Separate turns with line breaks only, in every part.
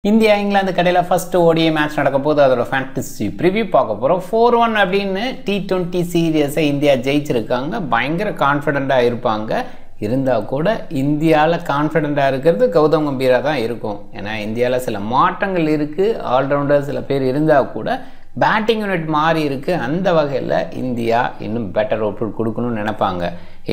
India England கடையில் first ODI match நடக்க போது அதோட ஃபேண்டசி ப்ரிவியூ பார்க்க போகிறோம். 4-1 அப்படின்னு T20 சீரியஸை இந்தியா ஜெயிச்சிருக்காங்க. பயங்கர கான்ஃபிடெண்ட்டாக இருப்பாங்க. இருந்தால் கூட இந்தியாவில் கான்ஃபிடெண்ட்டாக இருக்கிறது கௌதம் கம்பீரா தான் இருக்கும். ஏன்னா இந்தியாவில் சில மாற்றங்கள் இருக்குது. ஆல்ரவுண்டர் சில பேர் இருந்தால் கூட பேட்டிங் யூனிட் மாறி இருக்குது. அந்த வகையில் இந்தியா இன்னும் பெட்டர் அவுட்புட் கொடுக்கணும்னு நினைப்பாங்க.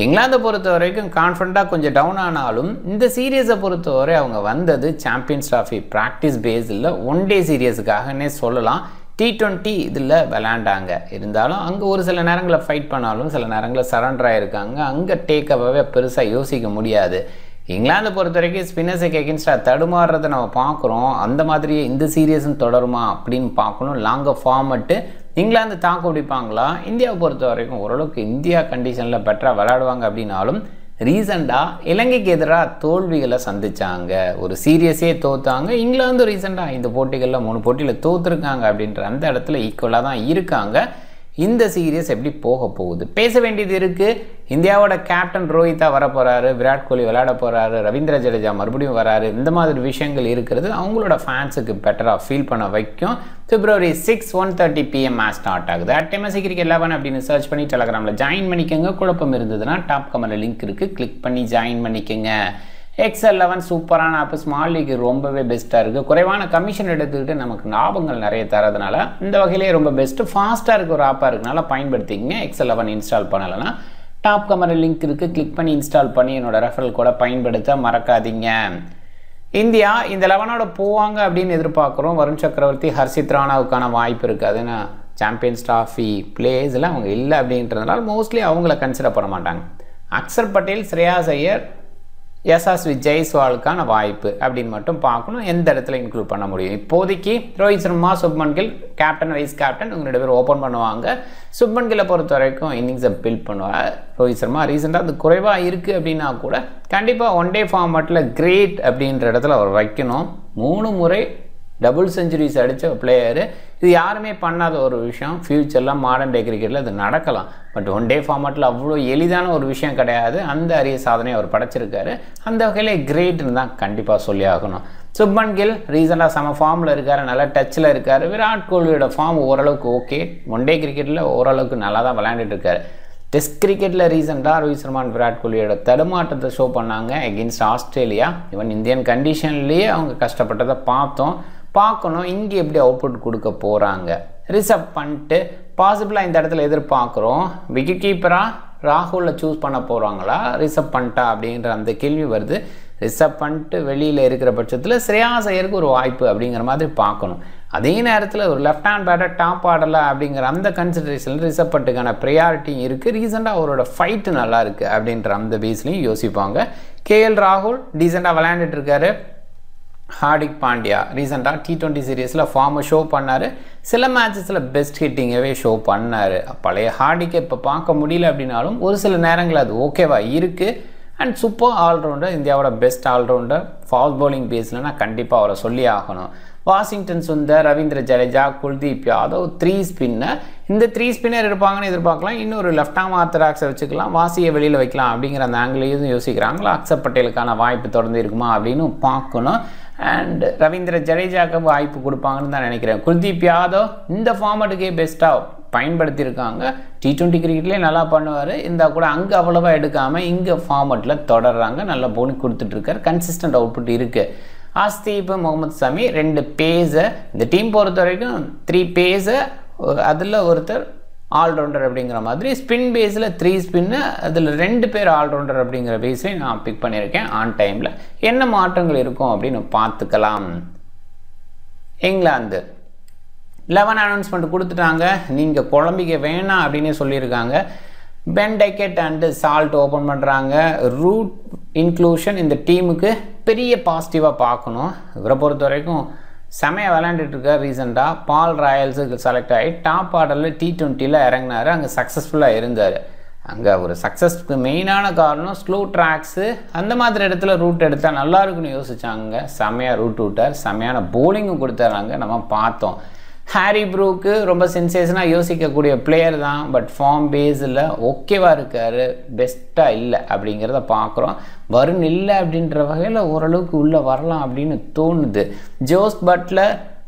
இங்கிலாந்தை பொறுத்த வரைக்கும் கான்ஃபிடண்ட்டாக கொஞ்சம் டவுன் ஆனாலும் இந்த சீரியஸை பொறுத்தவரை அவங்க வந்தது சாம்பியன்ஸ் ட்ராஃபி ப்ராக்டிஸ் பேஸில் ஒன் டே சீரியஸுக்காகனே சொல்லலாம். T20 இதில் விளையாண்டாங்க. இருந்தாலும் அங்கே ஒரு சில நேரங்களில் ஃபைட் பண்ணாலும் சில நேரங்களில் சரண்டர் ஆகிருக்காங்க. அங்கே டேக்கவே பெருசாக யோசிக்க முடியாது. இங்கிலாந்தை பொறுத்த வரைக்கும் ஸ்பின்னர்ஸுக்கு எகென்ஸ்டாக தடுமாறுறதை நம்ம பார்க்குறோம். அந்த மாதிரியே இந்த சீரியஸும் தொடருமா அப்படின்னு பார்க்கணும். லாங்கர் ஃபார்மட்டு இங்கிலாந்து தாக்கு பிடிப்பாங்களா? இந்தியாவை பொறுத்த வரைக்கும் ஓரளவுக்கு இந்தியா கண்டிஷனில் பெட்டராக விளையாடுவாங்க. அப்படின்னாலும் ரீசெண்டாக இலங்கைக்கு எதிராக தோல்விகளை சந்தித்தாங்க. ஒரு சீரியஸே தோற்றாங்க. இங்கிலாந்து ரீசெண்டாக இந்த போட்டிகளில் 3 போட்டியில் தோற்றுருக்காங்க. அப்படின்ற அந்த இடத்துல ஈக்குவலாக தான் இருக்காங்க. இந்த சீரியஸ் எப்படி போக போகுது பேச வேண்டியது இருக்குது. இந்தியாவோட கேப்டன் ரோஹித்தா வர போகிறாரு, விராட் கோலி விளையாட போகிறாரு, ரவீந்திர ஜடேஜா மறுபடியும் வராரு. இந்த மாதிரி விஷயங்கள் இருக்கிறது அவங்களோட ஃபேன்ஸுக்கு பெட்டராக ஃபீல் பண்ண வைக்கும். February 6 1:30 PM மேட்ச் ஸ்டார்ட் ஆகுது. MSC Cricket 11 அப்படின்னு சர்ச் பண்ணி டெலகிராமில் ஜாயின் பண்ணிக்கோங்க. குழப்பம் இருந்ததுன்னா டாப் கமெண்ட்டில் லிங்க் இருக்குது, கிளிக் பண்ணி ஜாயின் பண்ணிக்கோங்க. XL11 சூப்பரான ஆப், ஸ்மால் லீக் ரொம்பவே பெஸ்ட்டாக இருக்குது. குறைவான கமிஷன் எடுத்துக்கிட்டு நமக்கு லாபங்கள் நிறைய தரதுனால இந்த வகையிலே ரொம்ப பெஸ்ட்டு. ஃபாஸ்ட்டாக இருக்க ஒரு ஆப்பாக இருக்கனால பயன்படுத்திக்கங்க. XL11 இன்ஸ்டால் பண்ணலைன்னா டாப் கமெண்ட் லிங்க் இருக்குது, கிளிக் பண்ணி இன்ஸ்டால் பண்ணி என்னோட ரெஃபரல் கூட பயன்படுத்த மறக்காதீங்க. இந்தியா இந்த 11ஓட போவாங்க அப்படின்னு எதிர்பார்க்குறோம். வருண் சக்கரவர்த்தி, ஹர்ஷித் ராணாவுக்கான வாய்ப்பு இருக்குது. அதுனா சாம்பியன்ஸ் ட்ராஃபி பிளேஸில் அவங்க இல்லை அப்படின்றதுனால மோஸ்ட்லி அவங்கள கன்சிடர் பண்ண மாட்டாங்க. அக்ஷர் பட்டேல், ஸ்ரேயாஸ் ஐயர், யசஸ்வி ஜெய்ஸ்வாலுக்கான வாய்ப்பு அப்படின்னு மட்டும் பார்க்கணும். எந்த இடத்துல இன்க்ளூட் பண்ண முடியும்? இப்போதைக்கு Rohit Sharma, Shubman Gill captain vice captain இவங்க 2 பேர் ஓப்பன் பண்ணுவாங்க. சுப்மன் கில்லை பொறுத்த வரைக்கும் இன்னிங்ஸை பில்ட் பண்ணுவார். ரோஹித் சர்மா ரீசெண்டாக அது குறைவாக இருக்குது அப்படின்னா கூட கண்டிப்பாக ஒன் டே ஃபார்மேட்டில் கிரேட் அப்படின்ற இடத்துல அவர் வைக்கணும். 3 முறை டபுள் செஞ்சுரிஸ் அடித்த பிளேயரு. இது யாருமே பண்ணாத ஒரு விஷயம். ஃப்யூச்சர்லாம் மாடர்ன் டே கிரிக்கெட்டில் இது நடக்கலாம். பட் ஒன் டே ஃபார்மேட்டில் அவ்வளோ எளிதான ஒரு விஷயம் கிடையாது. அந்த அரிய சாதனை அவர் படைச்சிருக்காரு. அந்த வகையில் கிரேட்னு தான் கண்டிப்பாக சொல்லி ஆகணும். சுப்மன் கில் ரீசெண்டாக செம ஃபார்மில் இருக்கார், நல்லா டச்சில் இருக்கார். விராட் கோலியோட ஃபார்ம் ஓரளவுக்கு ஓகே. ஒன் டே கிரிக்கெட்டில் ஓரளவுக்கு நல்லா தான் விளையாண்டுட்டு இருக்காரு. டெஸ்ட் கிரிக்கெட்டில் ரீசெண்டாக ரோஹித் சர்மா, விராட் கோலியோட தடுமாற்றத்தை ஷோ பண்ணாங்க எகென்ஸ்ட் ஆஸ்திரேலியா. ஈவன் இந்தியன் கண்டிஷன்லேயே அவங்க கஷ்டப்பட்டதை பார்க்கணும். இங்கே எப்படி அவுட்புட் கொடுக்க போகிறாங்க? ரிசர்வ் பண்ணிட்டு பாசிபிளாக இந்த இடத்துல எதிர்பார்க்குறோம். விக்கெட் கீப்பராக ராகுலில் சூஸ் பண்ண போகிறாங்களா, ரிசர்வ் பண்ணிட்டா அப்படின்ற அந்த கேள்வி வருது. ரிசர்வ் பண்ணிட்டு வெளியில் இருக்கிற பட்சத்தில் ஸ்ரேயாஸ் ஐயருக்கு ஒரு வாய்ப்பு அப்படிங்கிற மாதிரி பார்க்கணும். அதே நேரத்தில் ஒரு லெஃப்ட் ஹேண்ட் பேட்டர் டாப் ஆடலை அப்படிங்கிற அந்த கன்சிடரேஷனில் ரிசர்வ் பண்ணிட்டுக்கான ப்ரையாரிட்டி இருக்குது. ரீசெண்டாக அவரோட ஃபைட்டு நல்லா இருக்குது அப்படின்ற அந்த பேஸ்லையும் யோசிப்பாங்க. KL ராகுல் டீசெண்டாக விளையாண்டுட்டு இருக்காரு. ஹார்திக் பாண்டியா ரீசெண்டாக T20 சீரியஸில் ஃபார்மை ஷோ பண்ணார். சில மேட்சஸில் பெஸ்ட் ஹிட்டிங்கவே ஷோ பண்ணார். பழைய ஹார்திக்கை இப்போ பார்க்க முடியல அப்படின்னாலும் ஒரு சில நேரங்கள் அது ஓகேவா இருக்குது. அண்ட் சூப்பர் ஆல்ரவுண்டர், இந்தியாவோட பெஸ்ட் ஆல்ரவுண்டர். ஃபாஸ்ட் பவுலிங் பேஸ்லனா கண்டிப்பாக அவரை சொல்லி ஆகணும். Washington Sundar, Ravindra Jadeja, Kuldeep Yadav 3 spinner. இந்த 3 ஸ்பின்னர் இருப்பாங்கன்னு எதிர்பார்க்கலாம். இன்னொரு லெஃப்ட் ஆர்ம் ஆர்த்தடாக்ஸை வச்சுக்கலாம், வாசியை வெளியில் வைக்கலாம் அப்படிங்கிற அந்த ஆங்கிலையும் யோசிக்கிறாங்களா? அக்ஷர் பட்டேலுக்கான வாய்ப்பு தொடர்ந்து இருக்குமா அப்படின்னு பார்க்கணும். அண்ட் ரவீந்திர ஜடேஜாவுக்கு வாய்ப்பு கொடுப்பாங்கன்னு தான் நினைக்கிறேன். குல்தீப் யாதவ் இந்த ஃபார்மேட்டுக்கே பெஸ்ட்டாக பயன்படுத்தியிருக்காங்க. T20 கிரிக்கெட்லேயே நல்லா பண்ணுவார். இருந்தால் கூட அங்கே அவ்வளோவா எடுக்காமல் இங்கே ஃபார்மேட்டில் தொடர்றாங்க. நல்லா போனிங் கொடுத்துட்ருக்காரு. கன்சிஸ்டன்ட் அவுட்புட் இருக்குது. ஆஸ்தீப், முகமது சமி 2 பேஸை இந்த டீம் பொறுத்த வரைக்கும் 3 பேஸை அதில் ஒருத்தர் ஆல்ரவுண்டர் அப்படிங்கிற மாதிரி. ஸ்பின் பேஸில் 3 ஸ்பின்னு, அதில் 2 பேர் ஆல்ரவுண்டர் அப்படிங்கிற பேஸையும் நான் பிக் பண்ணியிருக்கேன். ஆன் டைமில் என்ன மாற்றங்கள் இருக்கும் அப்படின்னு பார்த்துக்கலாம். இங்கிலாந்து 11 அனௌன்ஸ்மெண்ட் கொடுத்துட்டாங்க. நீங்கள் குழம்பிக்க வேணாம் அப்படின்னே சொல்லியிருக்காங்க. Pen Duckett and salt open பண்ணுறாங்க. ரூட் இன்க்ளூஷன் இந்த டீமுக்கு பெரிய பாசிட்டிவாக பார்க்கணும். இவரை பொறுத்த வரைக்கும் செமையாக விளையாண்டுட்டுருக்கார். ரீசெண்டாக பால் ராயல்ஸுக்கு செலக்ட் ஆகி டாப் ஆர்டரில் T20யில் இறங்கினார். அங்கே சக்ஸஸ்ஃபுல்லாக இருந்தார். அங்கே ஒரு சக்ஸஸ்க்கு மெயினான காரணம் ஸ்லோ ட்ராக்ஸு அந்த மாதிரி இடத்துல ரூட் எடுத்தால் நல்லா இருக்குன்னு யோசிச்சாங்க. செமையாக ரூட் விட்டார். செமையான போலிங்கும் கொடுத்தாராங்க, நம்ம பார்த்தோம். ஹாரி ப்ரூக்கு ரொம்ப சென்சேஷனாக யோசிக்கக்கூடிய பிளேயர் தான், பட் ஃபார்ம் பேஸில் ஓகேவாக இருக்கார், பெஸ்ட்டாக இல்லை அப்படிங்கிறத பார்க்குறோம். வருண் இல்லை அப்படின்ற வகையில் ஓரளவுக்கு உள்ளே வரலாம் அப்படின்னு தோணுது. ஜோஸ் பட்லர்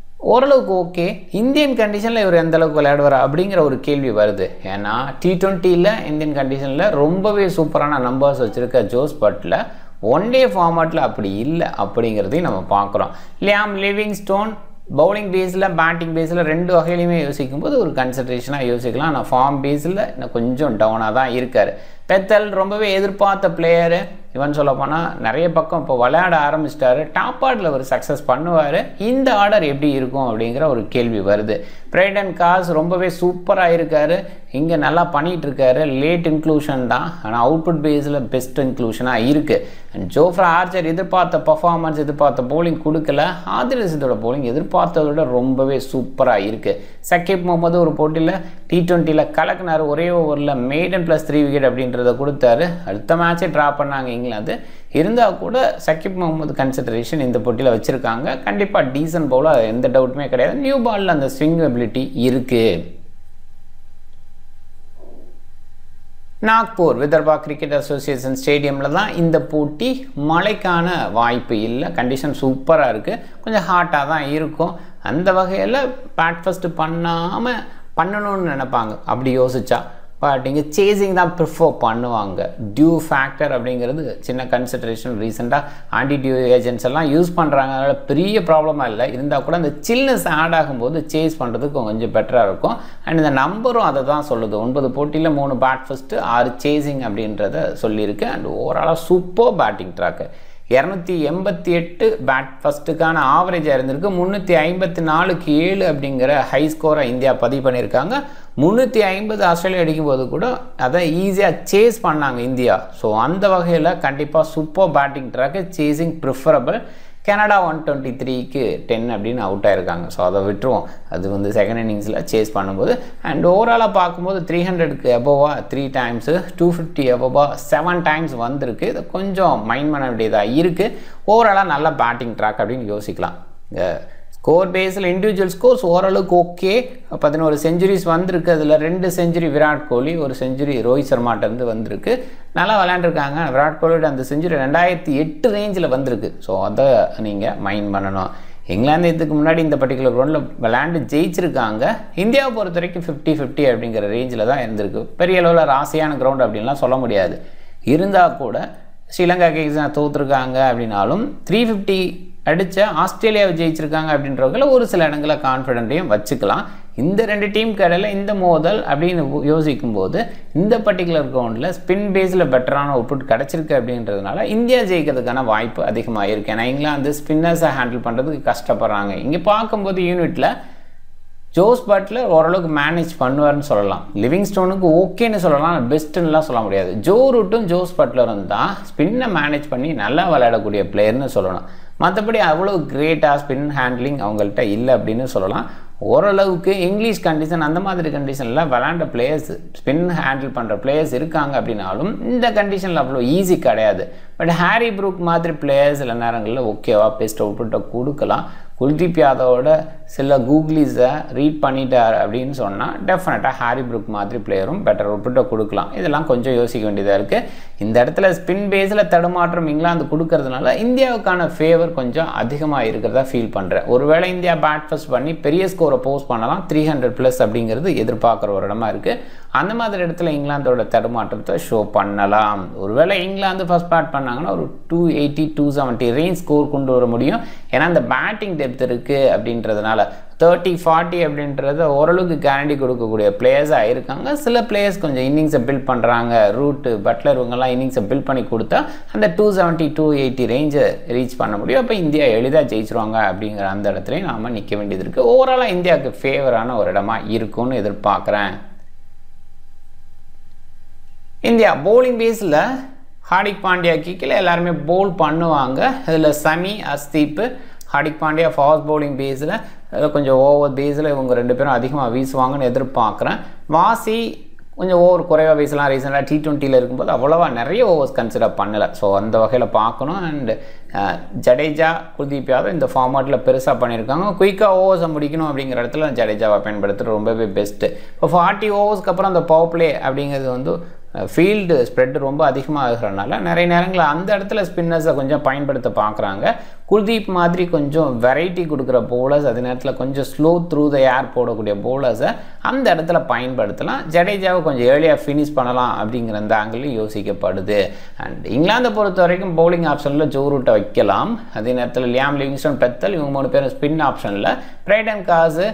ஓரளவுக்கு ஓகே, இந்தியன் கண்டிஷனில் இவர் எந்த அளவுக்கு விளையாடுவார் அப்படிங்கிற ஒரு கேள்வி வருது. ஏன்னா T20யில் இந்தியன் கண்டிஷனில் ரொம்பவே சூப்பரான நம்பர்ஸ் வச்சுருக்க ஜோஸ் பட்லர் ஒன் டே ஃபார்மேட்டில் அப்படி இல்லை அப்படிங்கிறதையும் நம்ம பார்க்குறோம். லியாம் லிவிங்ஸ்டோன் பவுலிங் பேஸில் பேட்டிங் பேஸில் ரெண்டு வகையிலையுமே யோசிக்கும்போது ஒரு கன்சிடரேஷனாக யோசிக்கலாம். ஆனால் ஃபார்ம் பேஸில் இன்னும் கொஞ்சம் டவுனாக தான் இருக்கார். பெத்தல் ரொம்பவே எதிர்பார்த்த பிளேயரு, இவன் சொல்லப்போனால் நிறைய பக்கம் இப்போ விளையாட ஆரம்பிச்சிட்டாரு. டாப் ஆர்டரில் ஒரு சக்ஸஸ் பண்ணுவார். இந்த ஆர்டர் எப்படி இருக்கும் அப்படிங்கிற ஒரு கேள்வி வருது. பிரைடன் காஸ் ரொம்பவே சூப்பராக இருக்கார், இங்கே நல்லா பண்ணிகிட்ருக்காரு. லேட் இன்க்ளூஷன் தான், ஆனால் அவுட்புட் பேஸில் பெஸ்ட் இன்க்ளூஷனாக இருக்குது. அண்ட் ஜோஃப்ரா ஆர்ச்சர் எதிர்பார்த்த பர்ஃபார்மன்ஸ், எதிர்பார்த்த போலிங் கொடுக்கல. ஆதில் ரஷீதோட போலிங் எதிர்பார்த்ததை விட ரொம்பவே சூப்பராக இருக்குது. சக்கீப் முகமது ஒரு போட்டியில் T20யில் கலக்குனார். ஒரே ஓவரில் மெய்டன் +3 விக்கெட் அப்படின்றத கொடுத்தாரு. அடுத்த மேட்சே ட்ரா பண்ணாங்க இங்கிலாந்து. இருந்தால் கூட சக்கீப் முகமது கன்சிடரேஷன் இந்த போட்டியில் வச்சுருக்காங்க. கண்டிப்பாக டீசன்ட் பவுலர், எந்த டவுட்டுமே கிடையாது. நியூ பாலில் அந்த ஸ்விங் எபிலிட்டி இருக்குது. நாக்பூர் விதர்பா கிரிக்கெட் அசோசியேஷன் ஸ்டேடியமில் தான் இந்த போட்டி. மழைக்கான வாய்ப்பு இல்லை, கண்டிஷன் சூப்பராக இருக்குது, கொஞ்சம் ஹாட்டாக தான் இருக்கும். அந்த வகையில் பேட் ஃபஸ்ட்டு பண்ணணும்னு நினைப்பாங்க அப்படி யோசிச்சா. பட் இங்கே சேசிங் தான் ப்ரிஃபர் பண்ணுவாங்க. டியூ ஃபேக்டர் அப்படிங்கிறது சின்ன கன்சிடரேஷன். ரீசெண்டாக ஆன்டி டியூ ஏஜென்ட்ஸ் எல்லாம் யூஸ் பண்ணுறாங்க, அதனால் பெரிய ப்ராப்ளமாக இல்லை. இருந்தால் கூட அந்த சில்னஸ் ஆட் ஆகும்போது சேஸ் பண்ணுறதுக்கு கொஞ்சம் பெட்டராக இருக்கும். அண்ட் இந்த நம்பரும் அதை தான் சொல்லுது. 9 போட்டியில் 3 பேட் ஃபஸ்ட்டு 6 சேசிங் அப்படின்றத சொல்லியிருக்கு. அண்ட் ஓவராலாக சூப்பர் பேட்டிங் ட்ராக்கு. 288 பேட் ஃபஸ்ட்டுக்கான ஆவரேஜாக இருந்திருக்கு. 354க்கு 7 அப்படிங்கிற ஹை ஸ்கோரை இந்தியா பதிவு பண்ணியிருக்காங்க. 350 ஆஸ்திரேலியா அடிக்கும்போது கூட அதை ஈஸியாக சேஸ் பண்ணாங்க இந்தியா. ஸோ அந்த வகையில் கண்டிப்பாக super batting track, chasing preferable. Canada 123க்கு 10 அப்படின்னு அவுட் ஆயிருக்காங்க. ஸோ அதை விட்டுருவோம், அது செகண்ட் இன்னிங்ஸில் சேஸ் பண்ணும்போது. அண்ட் ஓவராலாக பார்க்கும்போது 300க்கு அபோவாக 3 டைம்ஸு, 250 அபோவாக 7 டைம்ஸ் வந்திருக்கு. இது கொஞ்சம் மைண்ட் பண்ண வேண்டியதாக இருக்குது. ஓவராலாக நல்ல பேட்டிங் ட்ராக் அப்படின்னு யோசிக்கலாம். ஸ்கோர் பேஸில் இண்டிவிஜுவல் ஸ்கோர்ஸ் ஓரளவுக்கு ஓகே. 11 செஞ்சுரிஸ் வந்திருக்கு. அதில் 2 செஞ்சுரி விராட் கோலி, 1 செஞ்சுரி ரோஹித் சர்மாட்டேருந்து வந்திருக்கு. நல்லா விளையாண்டுருக்காங்க. விராட் கோலியோட அந்த செஞ்சுரி 2008 ரேஞ்சில் வந்திருக்கு. ஸோ அதை நீங்கள் மைண்ட் பண்ணணும். இங்கிலாந்து இதுக்கு முன்னாடி இந்த பர்டிகுலர் கிரவுண்டில் விளையாண்டு ஜெயிச்சிருக்காங்க. இந்தியாவை பொறுத்த வரைக்கும் 50-50 அப்படிங்கிற ரேஞ்சில் தான் இருந்திருக்கு. பெரிய அளவில் ராசியான கிரவுண்ட் அப்படின்லாம் சொல்ல முடியாது. இருந்தால் கூட ஸ்ரீலங்கா கேக்ஸ் தோற்றுருக்காங்க அப்படின்னாலும் 350 அடித்த ஆஸ்திரேலியாவை ஜெயிச்சிருக்காங்க அப்படின்றவங்கள ஒரு சில இடங்களில் கான்ஃபிடென்ட்டையும் வச்சுக்கலாம். இந்த 2 டீமுக்கு இடையில இந்த மோதல் அப்படின்னு யோசிக்கும்போது இந்த பர்டிகுலர் கிரவுண்டில் ஸ்பின் பேஸில் பெட்டரான அவுட்புட் கிடச்சிருக்கு அப்படின்றதுனால இந்தியா ஜெயிக்கிறதுக்கான வாய்ப்பு அதிகமாக இருக்குது. ஏன்னா இங்கிலாந்து ஸ்பின்னர்ஸை ஹேண்டில் பண்ணுறதுக்கு கஷ்டப்படுறாங்க. இங்கே பார்க்கும்போது யூனிட்டில் ஜோஸ் பட்லர் ஓரளவுக்கு மேனேஜ் பண்ணுவார்னு சொல்லலாம். லிவிங்ஸ்டோனுக்கு ஓகேன்னு சொல்லலாம், பெஸ்ட்டுன்னெலாம் சொல்ல முடியாது. ஜோ ரூட்டும் ஜோஸ் பட்லரும் தான் ஸ்பின்னை மேனேஜ் பண்ணி நல்லா விளையாடக்கூடிய பிளேயர்னு சொல்லணும். மற்றபடி அவ்வளோ கிரேட்டாக ஸ்பின் ஹேண்ட்லிங் அவங்கள்ட்ட இல்லை அப்படின்னு சொல்லலாம். ஓரளவுக்கு இங்கிலீஷ் கண்டிஷன் அந்த மாதிரி கண்டிஷனில் விளையாண்ட பிளேயர்ஸ், ஸ்பின் ஹேண்டில் பண்ணுற பிளேயர்ஸ் இருக்காங்க அப்படின்னாலும் இந்த கண்டிஷனில் அவ்வளோ ஈஸி கிடையாது. பட் ஹாரி ப்ரூக் மாதிரி பிளேயர்ஸ் சில நேரங்களில் ஓகேவா பெஸ்ட் அவுட்புட்டை கொடுக்கலாம். குல்தீப் யாதவோட சில கூகுளிஸை ரீட் பண்ணிட்டார் அப்படின்னு சொன்னால் டெஃபினட்டாக ஹாரி ப்ரூக் மாதிரி பிளேயரும் பெட்டர் அவுட்புட்டை கொடுக்கலாம். இதெல்லாம் கொஞ்சம் யோசிக்க வேண்டியதாக இருக்குது. இந்த இடத்துல ஸ்பின் பேஸில் தடுமாற்றம் இங்கிலாந்து கொடுக்கறதுனால இந்தியாவுக்கான ஃபேவர் கொஞ்சம் அதிகமாக இருக்கிறதா ஃபீல் பண்ணுறேன். ஒருவேளை இந்தியா பேட் ஃபஸ்ட் பண்ணி பெரிய ஸ்கோரை போஸ்ட் பண்ணலாம். 300+ அப்படிங்கிறது எதிர்பார்க்குற ஒரு இடமா இருக்குது. அந்த மாதிரி இடத்துல இங்கிலாந்தோட தடுமாற்றத்தை ஷோ பண்ணலாம். ஒருவேளை இங்கிலாந்து ஃபஸ்ட் பேட் பண்ணாங்கன்னா ஒரு 280-270 ரேஞ்ச் ஸ்கோர் கொண்டு வர முடியும். ஏன்னா அந்த பேட்டிங் டெப்த் இருக்குது அப்படின்றதுனால 30-40 அப்படின்றத ஓரளவுக்கு கேரண்டி கொடுக்கக்கூடிய பிளேயர்ஸாக இருக்காங்க. சில பிளேயர்ஸ் கொஞ்சம் இன்னிங்ஸை பில்ட் பண்ணுறாங்க. ரூட்டு பட்லர் இவங்கெல்லாம் இன்னிங்ஸை பில்ட் பண்ணி கொடுத்தா அந்த 270-280 ரேஞ்சை ரீச் பண்ண முடியும். அப்போ இந்தியா எளிதாக ஜெயிச்சிருவாங்க அப்படிங்கிற அந்த இடத்துலையும் நாம் நிற்க வேண்டியது இருக்குது. ஓவராலாக இந்தியாவுக்கு ஃபேவரான ஒரு இடமா இருக்கும்னு எதிர்பார்க்குறேன். இந்தியா பவுலிங் பேஸில் ஹார்திக் பாண்டியா கிக்கில் எல்லாருமே பவுல் பண்ணுவாங்க. அதில் சமி, அஸ்தீப், ஹார்திக் பாண்டியா ஃபாஸ்ட் பவுலிங் பேஸில் கொஞ்சம் ஓவர் பேஸில் இவங்க 2 பேரும் அதிகமாக வீசுவாங்கன்னு எதிர்பார்க்குறேன். வாசி கொஞ்சம் ஓவர் குறைவாக வீசலாம். ரீசெண்டாக T20யில் இருக்கும்போது அவ்வளோவா நிறைய ஓவர்ஸ் கன்சிடர் பண்ணலை. ஸோ அந்த வகையில் பார்க்கணும். அண்ட் ஜடேஜா குல்தீப் யாதவ் இந்த ஃபார்மேட்டில் பெருசாக பண்ணியிருக்காங்க. குயிக்காக ஓவர்ஸை முடிக்கணும் அப்படிங்கிற இடத்துல ஜடேஜாவை பயன்படுத்துகிறது ரொம்பவே பெஸ்ட்டு. இப்போ 40 ஓவர்ஸ்க்கு அப்புறம் அந்த பவர் பிளே அப்படிங்கிறது வந்து ஃபீல்டு ஸ்ப்ரெட் ரொம்ப அதிகமாக ஆகிறதுனால நிறைய நேரங்களில் அந்த இடத்துல ஸ்பின்னர்ஸை கொஞ்சம் பயன்படுத்த பார்க்குறாங்க. குல்தீப் மாதிரி கொஞ்சம் வெரைட்டி கொடுக்குற பவுலர்ஸ், அதே நேரத்தில் கொஞ்சம் ஸ்லோ த்ரூ த ஏர் போடக்கூடிய பவுலர்ஸை அந்த இடத்துல பயன்படுத்தலாம். ஜடேஜாவை கொஞ்சம் ஏர்லியாக ஃபினிஷ் பண்ணலாம் அப்படிங்கிற அந்த ஆங்கிள் யோசிக்கப்படுது. அண்ட் இங்கிலாந்தை பொறுத்த வரைக்கும் பவுலிங் ஆப்ஷனில் ஜோ ரூட்டை வைக்கலாம். அதே நேரத்தில் லியாம் லிவிங்ஸ்டன், பெத்தல் இவங்க 3 பேரும் ஸ்பின் ஆப்ஷனில், Brydon Carse,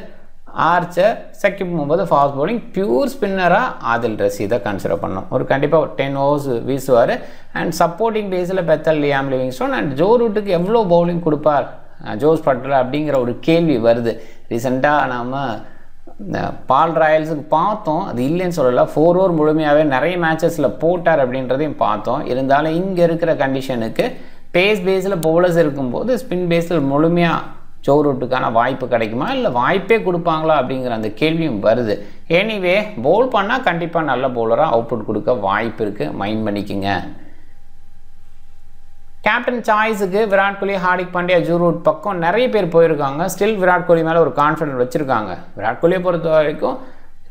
Archer, Saqib Mahmood fast bowling. Pure ஸ்பின்னராக ஆதில் ரஷீதை கன்சிடர் பண்ணோம். ஒரு கண்டிப்பாக 10 ஓவர்ஸ் வீசுவார். அண்ட் சப்போர்ட்டிங் பேஸில் Bethell, Liam Livingstone. And Joe ரூட்டுக்கு எவ்வளோ பவுலிங் கொடுப்பார் ஜோஸ் பட்லர் அப்படிங்கிற ஒரு கேள்வி வருது. ரீசெண்டாக நாம் பால் ராயல்ஸுக்கு பார்த்தோம், அது இல்லைன்னு சொல்லலை. 4 ஓவர் முழுமையாகவே நிறைய மேட்சஸில் போட்டார் அப்படின்றதையும் பார்த்தோம். இருந்தாலும் இங்கே இருக்கிற கண்டிஷனுக்கு பேஸ் பேஸில் பவுலர்ஸ் இருக்கும்போது ஸ்பின் பேஸில் முழுமையாக ஜோ ரூட்டுக்கான வாய்ப்பு கிடைக்குமா, இல்லை வாய்ப்பே கொடுப்பாங்களா அப்படிங்கிற அந்த கேள்வியும் வருது. எனிவே பவுல் பண்ணால் கண்டிப்பாக நல்ல பவுலராக அவுட்புட் கொடுக்க வாய்ப்பு இருக்குது, மைண்ட் பண்ணிக்கோங்க. Captain சாய்ஸுக்கு Virat Kohli, Hardik Pandya, Joe root பக்கம் நிறைய பேர் போயிருக்காங்க. ஸ்டில் விராட் கோலி மேலே ஒரு கான்ஃபிடென்ட் வச்சுருக்காங்க. விராட் கோலியை பொறுத்த வரைக்கும்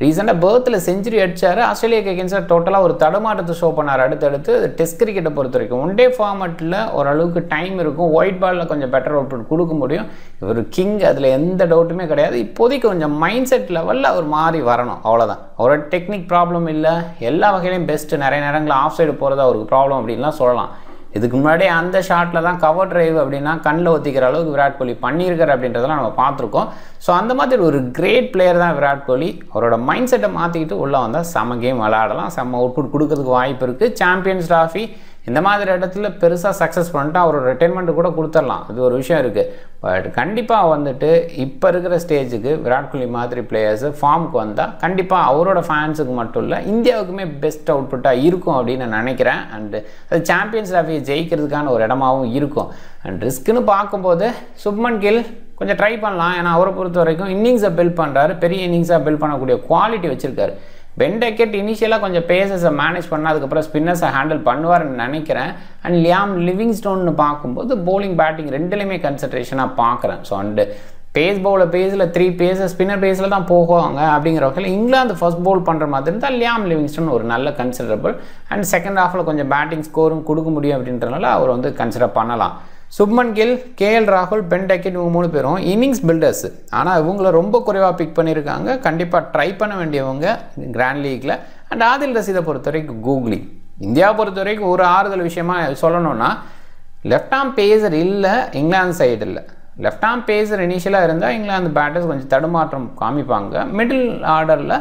ரீசெண்டாக பேர்த்தில் செஞ்சுரி அடித்தார். ஆஸ்திரேலியாவுக்கு எகென்ஸ்டாக டோட்டலாக ஒரு தடுமாற்றத்தை ஷோ பண்ணார். அடுத்தடுத்து டெஸ்ட் கிரிக்கெட்டை பொறுத்த வரைக்கும் 1 டே ஃபார்மேட்டில் ஓரளவுக்கு டைம் இருக்கும், ஒயிட் பாலில் கொஞ்சம் பெட்டர் அவுட்புட் கொடுக்க முடியும். இவர் கிங், அதில் எந்த டவுட்டுமே கிடையாது. இப்போதைக்கு கொஞ்சம் மைண்ட் செட் லெவலில் அவர் மாறி வரணும், அவ்வளோதான். அவரோட டெக்னிக் ப்ராப்ளம் இல்லை, எல்லா வகையிலையும் பெஸ்ட்டு. நிறைய நேரங்களில் ஆஃப் சைடு போகிறது அவருக்கு ப்ராப்ளம் அப்படின்லாம் சொல்லலாம். இதுக்கு முன்னாடி அந்த ஷாட்டில் தான் கவர் டிரைவ் அப்படின்னா கண்ணில் ஒத்திக்கிற அளவுக்கு விராட் கோலி பண்ணியிருக்கார் அப்படின்றதெல்லாம் நம்ம பார்த்துருக்கோம். ஸோ அந்த மாதிரி ஒரு கிரேட் பிளேயர் தான் விராட் கோலி. அவரோட மைண்ட் செட்டை மாற்றிக்கிட்டு உள்ளே வந்தால் செம்ம கேம் விளையாடலாம், செம்ம அவுட்புட் கொடுக்கறதுக்கு வாய்ப்பு இருக்குது. சாம்பியன்ஸ் டிராஃபி இந்த மாதிரி இடத்துல பெருசாக சக்ஸஸ் பண்ணிட்டு அவரோட ரிட்டைர்மெண்ட்டு கூட கொடுத்துடலாம், அது ஒரு விஷயம் இருக்குது. பட் கண்டிப்பாக வந்துட்டு இப்போ இருக்கிற ஸ்டேஜுக்கு விராட் கோலி மாதிரி பிளேயர்ஸு ஃபார்முக்கு வந்தால் கண்டிப்பாக அவரோட ஃபேன்ஸுக்கு மட்டும் இல்லை இந்தியாவுக்குமே பெஸ்ட் அவுட்புட்டாக இருக்கும் அப்படின்னு நான் நினைக்கிறேன். அண்டு அது சாம்பியன்ஸ் டிராஃபியை ஜெயிக்கிறதுக்கான ஒரு இடமாகவும் இருக்கும். அண்ட் ரிஸ்க்குன்னு பார்க்கும்போது சுப்மன் கில் கொஞ்சம் ட்ரை பண்ணலாம். ஏன்னா அவரை பொறுத்த வரைக்கும் இன்னிங்ஸை பில்ட் பண்ணுறாரு, பெரிய இன்னிங்ஸாக பில்ட் பண்ணக்கூடிய குவாலிட்டி வச்சுருக்காரு. பென் டெக்கெட் இனிஷியலாக கொஞ்சம் பேசஸை மேனேஜ் பண்ணால் அதுக்கப்புறம் ஸ்பின்னர்ஸை ஹேண்டில் பண்ணுவார்னு நினைக்கிறேன். அண்ட் லியாம் லிவிங்ஸ்டோன்னு பார்க்கும்போது பவுலிங் பேட்டிங் ரெண்டுலேயுமே கன்சன்ட்ரேஷனாக பார்க்குறேன். ஸோ அண்டு பேஸ் பவுலில் பேஸில் 3 பேஸஸ் ஸ்பின்னர் பேஸில் தான் போவாங்க அப்படிங்கிற வகையில் இங்கிலாந்து ஃபர்ஸ்ட் பவுல் பண்ணுற மாதிரி இருந்தால் லியாம் லிவிங்ஸ்டன் ஒரு நல்ல கன்சிடரபிள். அண்ட் செகண்ட் ஹாஃபில் கொஞ்சம் பேட்டிங் ஸ்கோரும் கொடுக்க முடியும் அப்படின்றனால அவர் வந்து கன்சிடர் பண்ணலாம். சுப்மன் கில், கேஎல் ராகுல், பென் டெக்கெட் இவங்க 3 பேரும் இன்னிங்ஸ் பில்டர்ஸ். ஆனால் இவங்கள ரொம்ப குறைவாக பிக் பண்ணியிருக்காங்க. கண்டிப்பாக ட்ரை பண்ண வேண்டியவங்க கிராண்ட் லீக்கில். அண்ட் ஆதில் ரஷீதை பொறுத்த வரைக்கும் கூகுளி. இந்தியாவை பொறுத்த வரைக்கும் ஒரு ஆறுதல் விஷயமா சொல்லணும்னா லெஃப்ட் ஆர்ம் பேசர் இல்லை இங்கிலாந்து சைடு இல்லை. லெஃப்ட் ஆர்ம் பேசர் இனிஷியலாக இருந்தால் இங்கிலாந்து பேட்டர்ஸ் கொஞ்சம் தடுமாற்றம் காமிப்பாங்க. மிடில் ஆர்டரில்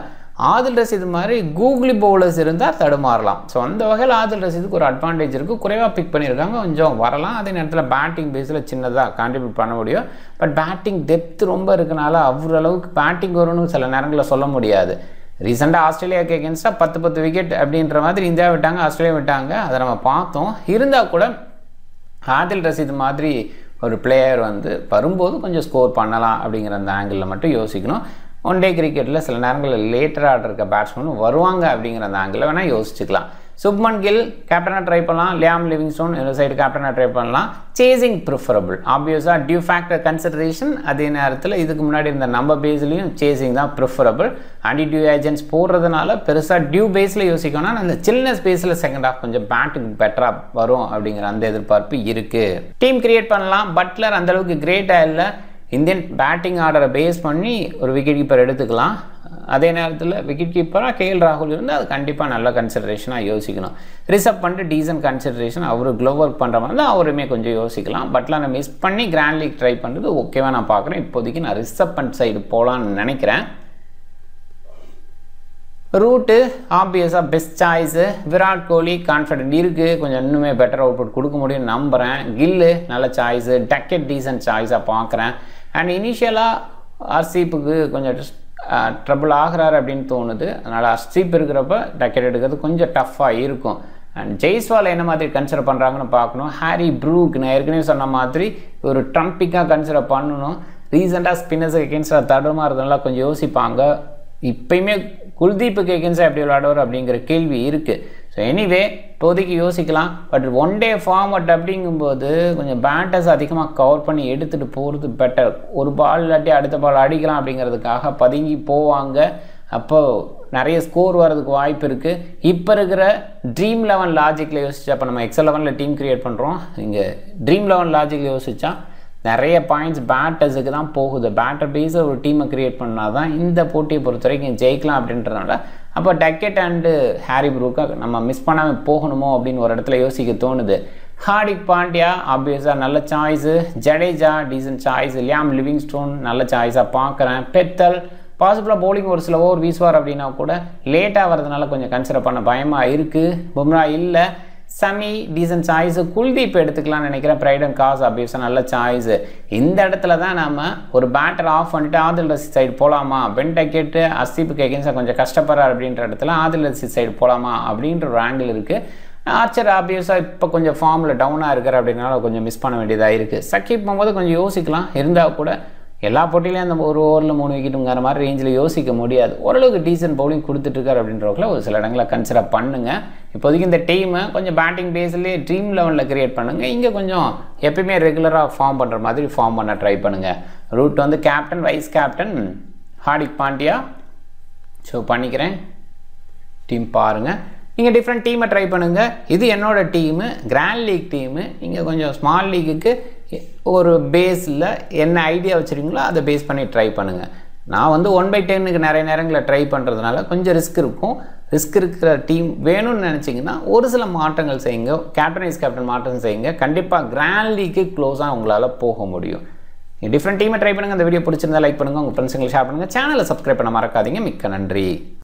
ஆதில் ரஷீது மாதிரி கூகுளி பவுலர்ஸ் இருந்தால் தடுமாறலாம். ஸோ அந்த வகையில் ஆதில் ரஷீதுக்கு ஒரு அட்வான்டேஜ் இருக்குது, குறைவாக பிக் பண்ணியிருக்காங்க, கொஞ்சம் வரலாம். அதே நேரத்தில் பேட்டிங் பேஸில் சின்னதாக கான்ட்ரிபியூட் பண்ண முடியும். பட் பேட்டிங் டெப்த் ரொம்ப இருக்கனால அவர் அளவுக்கு பேட்டிங் வரும்னு சில நேரங்களில் சொல்ல முடியாது. ரீசெண்டாக ஆஸ்திரேலியாவுக்கு எகென்ஸ்டாக 10 விக்கெட் அப்படின்ற மாதிரி இந்தியா விட்டாங்க, ஆஸ்திரேலியா விட்டாங்க, அதை நம்ம பார்த்தோம். இருந்தால் கூட ஆதில் ரஷீது மாதிரி ஒரு பிளேயர் வந்து வரும்போது கொஞ்சம் ஸ்கோர் பண்ணலாம் அப்படிங்கிற அந்த ஆங்கிளில் மட்டும் யோசிக்கணும். 1 டே கிரிக்கெட்டில் சில நேரங்களில் லேட்டர் ஆர்டர் இருக்க பேட்ஸ்மேனும் வருவாங்க அப்படிங்கிற அந்த ஆங்கிளில் வேணால் யோசிச்சுக்கலாம். சுப்மன் கில் கேப்டனாக ட்ரை பண்ணலாம், லியாம் லிவிங்ஸ்டோன் இந்த சைடு கேப்டனாக ட்ரை பண்ணலாம். சேசிங் ப்ரிஃபரபிள், ஆப்வியஸாக டியூ ஃபேக்டர் கன்சிடரேஷன். அதே நேரத்தில் இதுக்கு முன்னாடி இருந்த நம்ம பேஸ்லேயும் சேசிங் தான் ப்ரிஃபரபிள். ஆன்டி டியூ ஏஜென்ட்ஸ் போடுறதுனால பெருசாக டியூ பேஸில் யோசிக்கணும்னா அந்த சில்னஸ் பேஸில் செகண்ட் ஹாஃப் கொஞ்சம் பேட்டுக்கு பெட்டராக வரும் அப்படிங்கிற அந்த எதிர்பார்ப்பு இருக்குது. டீம் கிரியேட் பண்ணலாம். பட்லர் அந்தளவுக்கு கிரேட்டாக இல்லை. இந்தியன் பேட்டிங் ஆர்டரை பேஸ் பண்ணி ஒரு விக்கெட் கீப்பர் எடுத்துக்கலாம். அதே நேரத்தில் விக்கெட் கீப்பராக கேஎல் ராகுல் இருந்தால் அது கண்டிப்பாக நல்ல கன்சிடரேஷனாக யோசிக்கணும். ரிசர்வ் பண்ணிட்டு டீசன்ட் கன்சிடரேஷன் அவர் க்ளோவ் ஒர்க் பண்ணுற மாதிரி தான் அவருமே கொஞ்சம் யோசிக்கலாம். பட்ல நான் மிஸ் பண்ணி கிராண்ட் லீக் ட்ரை பண்ணுறது ஓகேவா நான் பார்க்குறேன். இப்போதைக்கு நான் ரிசர்வ் பண்ண சைடு போகலான்னு நினைக்கிறேன். ரூட்டு ஆப்வியஸாக best choice. Virat Kohli confident இருக்குது, கொஞ்சம் இன்னுமே பெட்டர் அவுட்புட் கொடுக்க முடியும்னு நம்புகிறேன். கில்லு நல்ல சாய்ஸு, டக்கெட் டீசன்ட் சாய்ஸாக பார்க்குறேன். அண்ட் இனிஷியலாக ஆர்சிப்புக்கு கொஞ்சம் ட்ரபிள் ஆகிறாரு அப்படின்னு தோணுது. அதனால் ஆர்சிப் இருக்கிறப்ப டக்கெட் எடுக்கிறது கொஞ்சம் டஃப்பாக இருக்கும். அண்ட் ஜெய்ஸ்வால் என்ன மாதிரி கன்சிடர் பண்ணுறாங்கன்னு பார்க்கணும். ஹாரி ப்ரூக் நான் ஏற்கனவே சொன்ன மாதிரி ஒரு ட்ரம்பிக்காக கன்சிடர் பண்ணணும். ரீசெண்டாக ஸ்பின்னர்ஸுக்கு எகென்ஸ்டாக தடுமாறுறதுனால கொஞ்சம் யோசிப்பாங்க. இப்போயுமே குல்தீப்புக்கு எகென்ஸ்டாக எப்படி விளையாடுவார் அப்படிங்கிற கேள்வி இருக்குது. ஸோ எனிவே இப்போதைக்கு யோசிக்கலாம். பட் ஒன் டே ஃபார்மட் அப்படிங்கும்போது கொஞ்சம் பேட்டர்ஸ் அதிகமாக கவர் பண்ணி எடுத்துகிட்டு போகிறது பெட்டர். ஒரு பால் இல்லாட்டி அடுத்த பால் அடிக்கலாம் அப்படிங்கிறதுக்காக பதுங்கி போவாங்க. அப்போது நிறைய ஸ்கோர் வர்றதுக்கு வாய்ப்பு இருக்குது. இப்போ இருக்கிற ட்ரீம் 11 லாஜிக்கில் யோசிச்சா, அப்போ நம்ம எக்ஸல் 11 டீம் க்ரியேட் பண்ணுறோம். இங்கே ட்ரீம் 11 லாஜிக்கில் யோசிச்சா நிறைய பாயிண்ட்ஸ் பேட்டர்ஸுக்கு தான் போகுது. பேட்டர் பேஸில் ஒரு டீமை க்ரியேட் பண்ணால் தான் இந்த போட்டியை பொறுத்த வரைக்கும் ஜெயிக்கலாம் அப்படின்றதுனால அப்போ டக்கெட் அண்டு ஹாரி ப்ரூக்கை நம்ம மிஸ் பண்ணாமல் போகணுமோ அப்படின்னு ஒரு இடத்துல யோசிக்க தோணுது. ஹார்திக் பாண்டியா ஆப்வியஸாக நல்ல choice, Jadeja decent choice, Liam Livingstone நல்ல சாய்ஸாக பார்க்குறேன். பெத்தல் பாசிபிளாக பவுலிங் ஒரு சில ஓவர் வீசுவார் அப்படின்னா கூட லேட்டாக வரதுனால கொஞ்சம் கன்சிடர் பண்ண பயமாக இருக்குது. பும்ரா இல்லை, சமி டீசன்ட் சாய்ஸு, குல்தீப் எடுத்துக்கலாம்னு நினைக்கிறேன். ப்ரைட் அண்ட் காஸ் ஆப்வியஸாக நல்ல சாய்ஸு. இந்த இடத்துல தான் நம்ம ஒரு பேட்டர் ஆஃப் பண்ணிவிட்டு ஆதில் ரஷீத் சைடு போகலாமா, பென் டக்கெட்டு அஸ்தீப்புக்கு எகென்ஸ்டாக கொஞ்சம் கஷ்டப்படுறார் அப்படின்ற இடத்துல ஆதில் ரஷீத் சைடு போகலாமா அப்படின்ற ஒரு ஆங்கிள் இருக்குது. ஆர்ச்சர் ஆப்வியஸாக இப்போ கொஞ்சம் ஃபார்மில் டவுனாக இருக்கிற அப்படின்னால கொஞ்சம் மிஸ் பண்ண வேண்டியதாக இருக்குது. சக்கீப் போகும்போது கொஞ்சம் யோசிக்கலாம். இருந்தால் கூட எல்லா போட்டிலையும் அந்த ஒரு ஓவரில் 3 விக்கெட்டுங்கிற மாதிரி ரேஞ்சில் யோசிக்க முடியாது. ஓரளவுக்கு டீசன்ட் பவுலிங் கொடுத்துட்ருக்காரு அப்படின்றவங்கள ஒரு சில இடங்களில் கன்சிடர் பண்ணுங்கள். இப்போதைக்கு இந்த டீமை கொஞ்சம் பேட்டிங் பேஸ்லேயே ட்ரீம் 11 கிரியேட் பண்ணுங்கள். இங்கே கொஞ்சம் எப்பயுமே ரெகுலராக ஃபார்ம் பண்ணுற மாதிரி ஃபார்ம் பண்ண ட்ரை பண்ணுங்கள். ரூட் வந்து captain, vice captain Hardik Pandya. So பண்ணிக்கிறேன். டீம் பாருங்கள். நீங்கள் டிஃப்ரெண்ட் டீமை ட்ரை பண்ணுங்கள். இது என்னோடய டீமு, கிராண்ட் லீக் டீமு. நீங்கள் கொஞ்சம் ஸ்மால் லீக்குக்கு ஒரு பேஸில் என்ன ஐடியா வச்சுருக்கீங்களோ அதை பேஸ் பண்ணி ட்ரை பண்ணுங்கள். நான் வந்து 1/10க்கு நிறைய நேரங்களில் ட்ரை பண்ணுறதுனால கொஞ்சம் ரிஸ்க் இருக்கும். ரிஸ்க் இருக்கிற டீம் வேணும்னு நினச்சிங்கன்னா ஒரு சில மாற்றங்கள் செய்யுங்க. கேப்டன் வைஸ் கேப்டன் மாற்றம் செய்யுங்க. கண்டிப்பாக கிராண்ட் லீக்கு க்ளோஸாக உங்களால் போக முடியும். டிஃப்ரெண்ட் டீமை ட்ரை பண்ணுங்கள். அந்த வீடியோ பிடிச்சிருந்தா லைக் பண்ணுங்கள், உங்கள் ஃப்ரெண்ட்ஸுங்களுக்கு ஷேர் பண்ணுங்கள். சேனலை சப்ஸ்கிரைப் பண்ண மறக்காதீங்க. மிக்க நன்றி.